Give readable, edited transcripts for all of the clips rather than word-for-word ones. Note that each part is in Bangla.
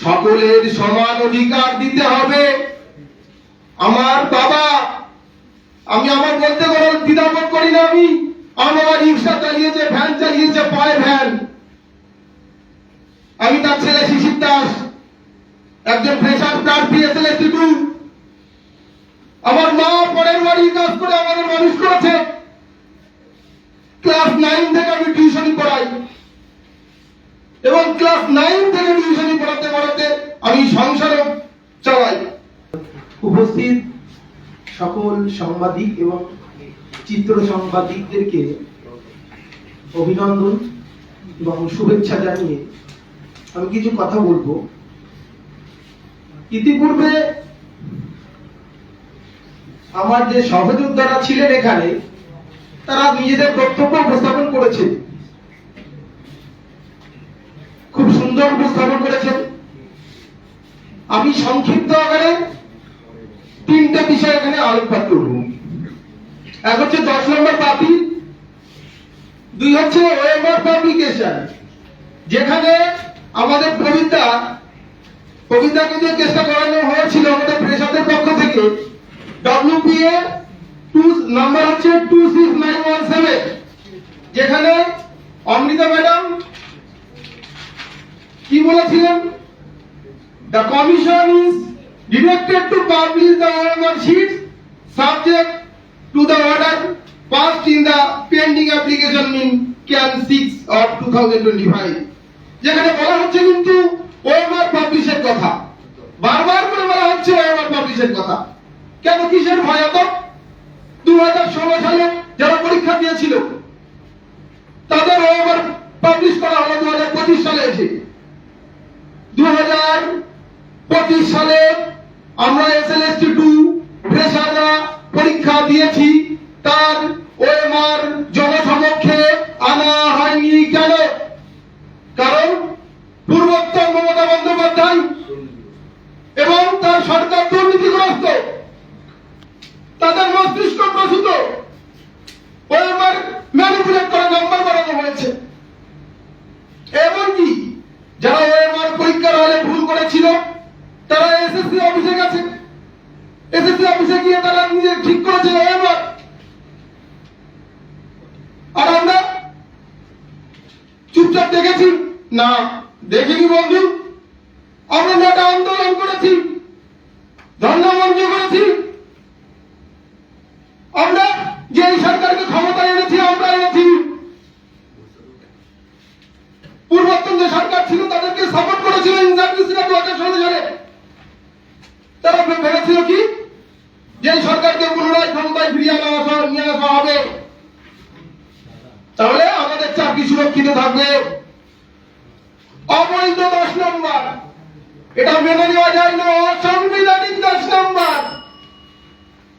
সকলের সমান অধিকার দিতে হবে। আমার বাবা, আমি আমার বলতে কোনো দ্বিধাবোধ করি না। আমার রিক্সা চালিয়েছে, ভ্যান চালিয়েছে, পায়ে ভ্যান। আমি তার ছেলে শিশির দাস, একজন ফ্রেশার প্রার্থী এসএলএসটি 2। আমার মা পরের বাড়ি কাজ করে আমাদের মানুষ করেছে। ক্লাস 9 থেকে আমি টিউশনি পড়াই এবং ক্লাস 9 থেকে টিউশনি পড়াতে পড়াতে আমি সংসারও চালাই। উপস্থিত সকল সাংবাদিক এবং চিত্র সাংবাদিকদেরকে অভিনন্দন এবং শুভেচ্ছা জানিয়ে আমি কিছু কথা বলবো। ইতিপূর্বে আমার যে সহযোদ্ধারা ছিলেন এখানে, তারা নিজেদের বক্তব্য উপস্থাপন করেছে, খুব সুন্দর উপস্থাপন করেছেন। আমি সংক্ষিপ্ত আকারে 3টে বিষয় এখানে আলোকপাত করব। এক হচ্ছে 10 নম্বর পাপি, 2 হচ্ছে ওএমআর পাবলিকেশন, যেখানে আমাদের কবিতাকে যে চেষ্টা করানো হয়েছিল আমাদের প্রেসাদের পক্ষ থেকে। WPA 2 নাম্বার হচ্ছে 26917, যেখানে অমৃতা ম্যাডাম কি বলেছিলেন? The commission is directed to publish the OMR sheets subject to the order passed in the pending application in Can 6 of 2025, যেখানে বলা হচ্ছে কিন্তু OMR পাবলিশের কথা, বারবার করে বলা হচ্ছে OMR পাবলিশের কথা। কেন, কিসের ভয় এত? 2016 সালে যারা পরীক্ষা দিয়েছিল তাদের OMR পাবলিশ করা হলো 2025 সালে এসে। 2025 সালে আমরা এসএলএসটি 2 ফ্রেশাররা পরীক্ষা দিয়েছি, তার ওএমআর জনসমক্ষে আনা হয়নি। কেন? কারণ পূর্বোত্তর মমতা বন্দ্যোপাধ্যায় এবং তার সরকার দুর্নীতিগ্রস্ত, তাদের মস্তিষ্ক প্রসূত, ওএমআর ম্যানিপুলেট করে নাম্বার বাড়ানো হয়েছে। এমনকি যারা ওএমআর পরীক্ষার হলে ভুল করেছিল তারা এসএসসি অফিসে গেছে, এসএসসি অফিসে গিয়ে তারা নিজে ঠিক করেছে ওএমআর। আর আমরা চুপচাপ দেখেছি? না, দেখিনি বন্ধু। আমরা একটা আন্দোলন করেছি, ধর্ণা মঞ্চ করেছি। আমরা যে সরকারকে ক্ষমতায় এনেছি, আমরা এনেছি। পূর্বতন যে সরকার ছিল তাদেরকে সাপোর্ট করেছিল ইনসাফিসিয়েন্ট 2016 সালে। তারা ভেবেছিল কি যে সরকারকে পুনরায় ক্ষমতায় ফিরিয়ে নিয়ে আসা হবে, তাহলে আমাদের চাকরি সুরক্ষিত থাকবে। অবৈধ 10 নম্বর, এটা মেনে নেওয়া যায় না। অসাংবিধানিক 10 নম্বর,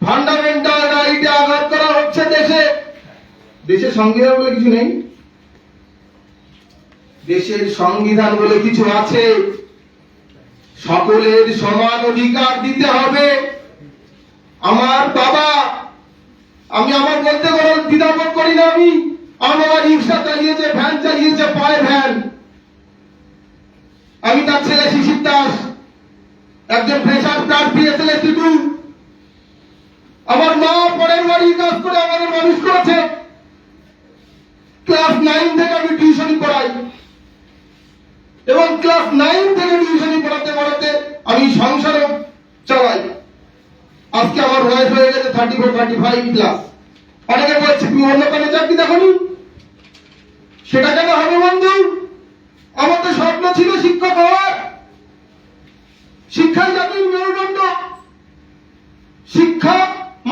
ফান্ডামেন্টাল রাইটে আঘাত করা হচ্ছে। দেশের সংবিধান বলে কিছু নেই, দেশের সংবিধান বলে কিছু আছে। সকলের সমান অধিকার দিতে হবে। আমার বাবা, আমি আমার বলতে কোনো দ্বিধাবোধ করি না। আমার রিক্সা চালিয়েছে, ভ্যান চালিয়েছে, পায়ে ভ্যান। আমি তার ছেলে শিশির দাস, একজন ফ্রেশার প্রার্থী এসএলএসটি 2। আমার মা পরের বাড়ি কাজ করে আমাদের মানুষ করেছে। ক্লাস 9 থেকে আমি টিউশনি পড়াই এবং ক্লাস 9 থেকে টিউশনি পড়াতে পড়াতে আমি সংসারও চালাই। আজকে আমার বয়স হয়ে গেছে 34-35 প্লাস। অনেকে বলছে তুমি অন্য কানে চাকরি দেখনি, সেটা কেন হবে বন্ধু? আমার তো স্বপ্ন ছিল শিক্ষক হওয়ার। শিক্ষাই জাতির মেরুদণ্ড, শিক্ষা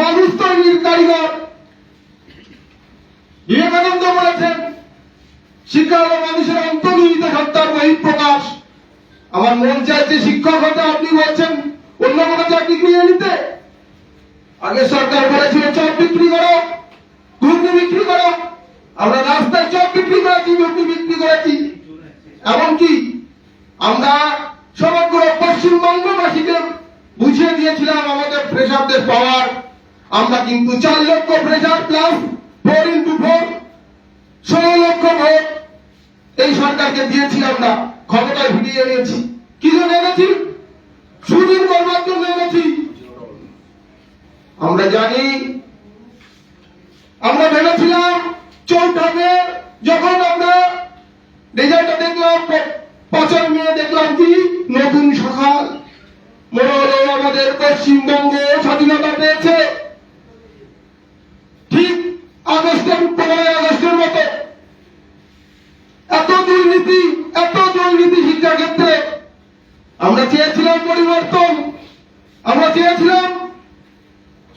মানুষ তৈরির কারিগর। বিবেকানন্দ বলেছেন শিক্ষা হলো মানুষের অন্তর্নিহিত সত্তার বহিঃপ্রকাশ। আমার মন চাইছে শিক্ষক হতে, আপনি বলছেন অন্য কোনো চাকরি নিয়ে নিতে। আগে সরকার বলেছিল চপ বিক্রি করো, ঘুগনি বিক্রি করো। আমরা রাস্তায় চপ বিক্রি করেছি, ঘুগনি বিক্রি করেছি। এমনকি আমরা সমগ্র পশ্চিমবঙ্গবাসীকে বুঝিয়ে দিয়েছিলাম আমাদের ফ্রেশারদের পাওয়ার। আমরা কিন্তু 4 লক্ষ ফ্রেশার প্লাস 4x4 16 লক্ষ ভোট এই সরকারকে দিয়েছি। আমরা ক্ষমতায় ফিরিয়ে এনেছি। কি জন্য এনেছি? সুদিন করবার জন্য এনেছি। আমরা জানি, আমরা ভেবেছিলাম চৌঠাকে যখন আমরা রেজাল্টটা দেখলাম, 5 মে দেখলাম কি নতুন সকাল, মনে হলো আমাদের পশ্চিমবঙ্গ স্বাধীনতা পেয়েছে। ঠিক 15 আগস্টের মতো এত দুর্নীতি শিক্ষা ক্ষেত্রে। আমরা চেয়েছিলাম পরিবর্তন, আমরা চেয়েছিলাম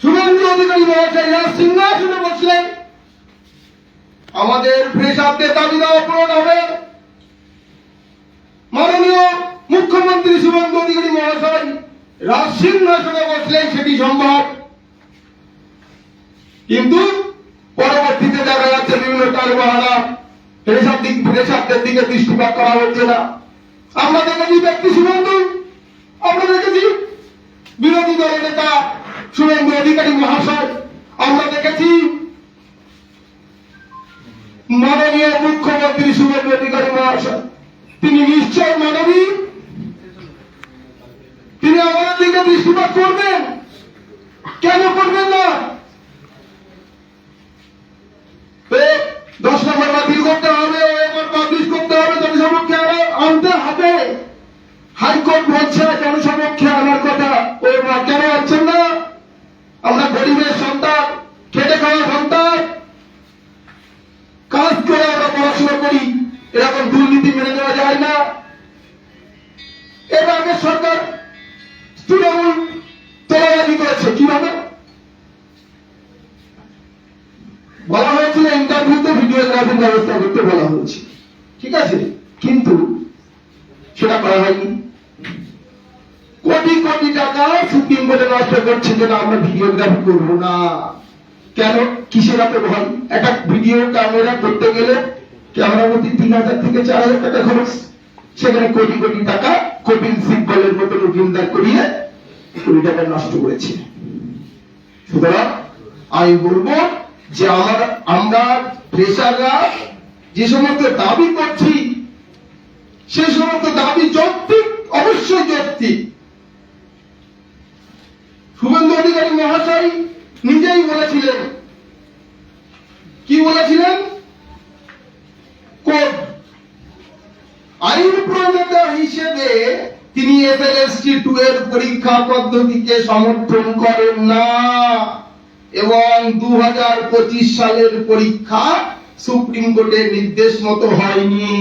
শুভেন্দু অধিকারী মহাশয় সিংহাসনে বসলেন, আমাদের ফ্রেশারদের দাবি দেওয়া পূরণ হবে। মাননীয় মুখ্যমন্ত্রী শুভেন্দু অধিকারী মহাশয় রাজ সিংহাসনে বসলেন, সেটি সম্ভব। কিন্তু পরবর্তীতে দেখা যাচ্ছে বিভিন্ন টালবাহানা, ফ্রেশারদের দিকে দৃষ্টিপাত করা হচ্ছে না। আমরা দেখেছি ব্যক্তি শুভেন্দু, আমরা দেখেছি বিরোধী দলের নেতা শুভেন্দু অধিকারী মহাশয়, আমরা দেখেছি মাননীয় মুখ্যমন্ত্রী শুভেন্দু অধিকারী মহাশয়। তিনি নিশ্চয় মানবী, তিনি আমাদের দিকে দৃষ্টিপাত করবেন। কেন করবেন না? 10 নম্বর বাতিল করতে হবে, এবার পাবলিশ করতে হবে, জনসমক্ষে আনতে হবে। হাইকোর্ট বলছে জনসমক্ষে আনার কথা, ও কেন আনছেন না? আমরা গরিবের সন্তান, খেটে খাওয়া সন্তান, কাজ করে আমরা পড়াশোনা করি, এরকম দুর্নীতি মেনে নেওয়া যায় না। এর আগে সরকার তৃণমূল তোলাবাজি করেছে। কিভাবে? বলা হয়েছিল ইন্টারভিউতে ভিডিওগ্রাফির ব্যবস্থা করতে বলা হয়েছে, ঠিক আছে, কিন্তু সেটা করা হয়নি। কোটি কোটি টাকা সুপ্রিম কোর্টে নষ্ট করছে যে না আমরা ভিডিওগ্রাফি করব না। কেন? কিসের এত ভয়? একটা ভিডিও ক্যামেরা করতে গেলে ক্যামেরা প্রতি 3000 থেকে 4000 টাকা খরচ, সেখানে কোটি কোটি টাকা কপিল সিব্বলের মতো উকিলদার করিয়ে কোটি টাকা নষ্ট করেছে। সুতরাং আমি বলবো যে আমরা ফ্রেশাররা যে সমস্ত দাবি করছি, সেই সমস্ত দাবি যৌক্তিক, অবশ্যই যৌক্তিক। শুভেন্দু অধিকারী মহাশয় নিজেই বলেছিলেন, কি বলেছিলেন? কোর্ট আইন প্রণেতা হিসেবে তিনি এসএলএসটি 2 এর পরীক্ষা পদ্ধতিকে সমর্থন করেন না এবং 2025 সালের পরীক্ষা সুপ্রিম কোর্টের নির্দেশ মতো হয়নি।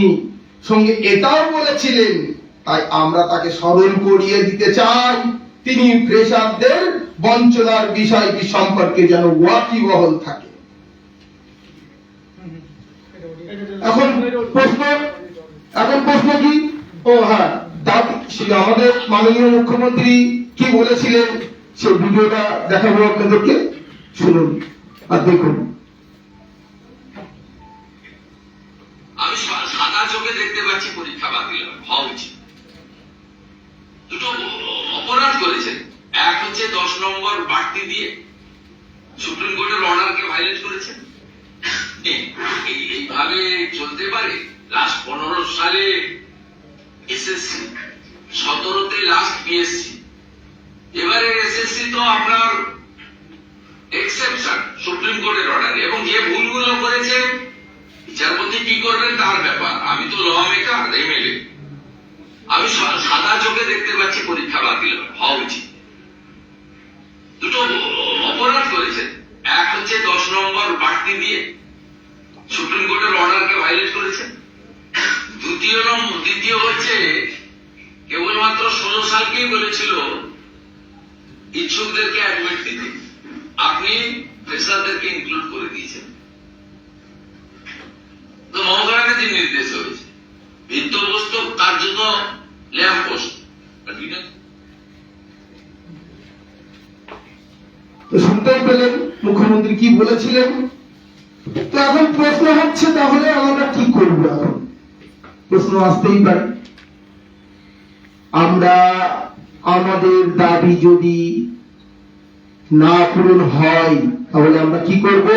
সঙ্গে এটাও বলেছিলেন, তাই আমরা তাকে স্মরণ করিয়ে দিতে চাই, তিনি ফ্রেশারদের বঞ্চনার বিষয়টি সম্পর্কে যেন ওয়াকিবহাল থাকে। এখন প্রশ্ন কি? ও হ্যাঁ, আমাদের মাননীয় মুখ্যমন্ত্রী কি বলেছিলেন সেই ভিডিওটা দেখাবো আপনাদেরকে, শুনুন আর দেখুন। আমি সাদা চোখে দেখতে পাচ্ছি পরীক্ষা বাতিল হওয়া উচিত। দুটো অপরাধ করেছেন, এক হচ্ছে 10 নম্বর বাড়তি দিয়ে সুপ্রিম কোর্টের অর্ডারকে ভাইলেট করেছেন। এইভাবে চলতে পারে? লাস্ট 15 সালে এসএসসি, 17তে লাস্ট বিএসসি, এবারে এসএসসি তো আপনার এক্সেপশন সুপ্রিম কোর্টের অর্ডার, এবং যে ভুলগুলো করেছে বিচারপতি কি করবেন তার ব্যাপার। আমি তো ল মেকার, এমএলএ, আমি সাদা চোখে দেখতে পাচ্ছি পরীক্ষা বাতিল হওয়া উচিত। দুটো অপরাধ করেছেন, এক হচ্ছে 10 নম্বর বাড়তি দিয়ে সুপ্রিম কোর্টের অর্ডারকে ভাইলেট করেছেন। দ্বিতীয় হচ্ছে কেবলমাত্র 16 সালকেই বলেছিল ইচ্ছুকদেরকে অ্যাডমিট দিতে, আপনি ফ্রেশারদেরকে ইনক্লুড করে দিয়েছেন। তো মমতা ব্যানার্জির নির্দেশ হয়েছে ভিত্তবস্তু কার্যত ল্যাম্প পোস্ট। তো শুনতেই পেলেন মুখ্যমন্ত্রী কি বলেছিলেন। তো এখন প্রশ্ন হচ্ছে, তাহলে আমরা কি করবো? এখন প্রশ্ন আসতেই পারে, আমরা আমাদের দাবি যদি না পূরণ হয় তাহলে আমরা কি করব?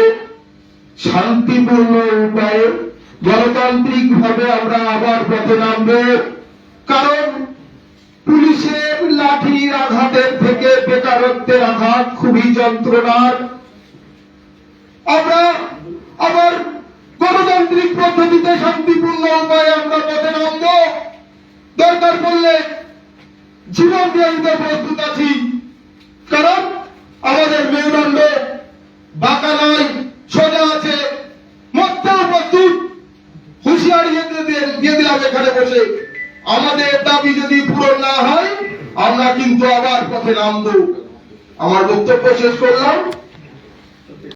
শান্তিপূর্ণ উপায়ে গণতান্ত্রিক ভাবে আমরা আবার পথে নামবো। কারণ লাঠির আঘাতের থেকে বেকারত্বের আঘাত খুবই যন্ত্রণার। আমরা আবার গণতান্ত্রিক পদ্ধতিতে শান্তিপূর্ণ উপায়ে আমরা পথে নামবো, দরকার পড়লে জীবন দিয়ে দিতে প্রস্তুত আছি। কারণ আমাদের মেরুদণ্ড বাঁকা নয়, সোজা আছে, মরতেও প্রস্তুত। হুঁশিয়ারি দিয়ে দিলাম এখানে বসে, আমাদের দাবি যদি পূরণ না হয় আমরা কিন্তু আবার পথে নামবো। আমার বক্তব্য শেষ করলাম।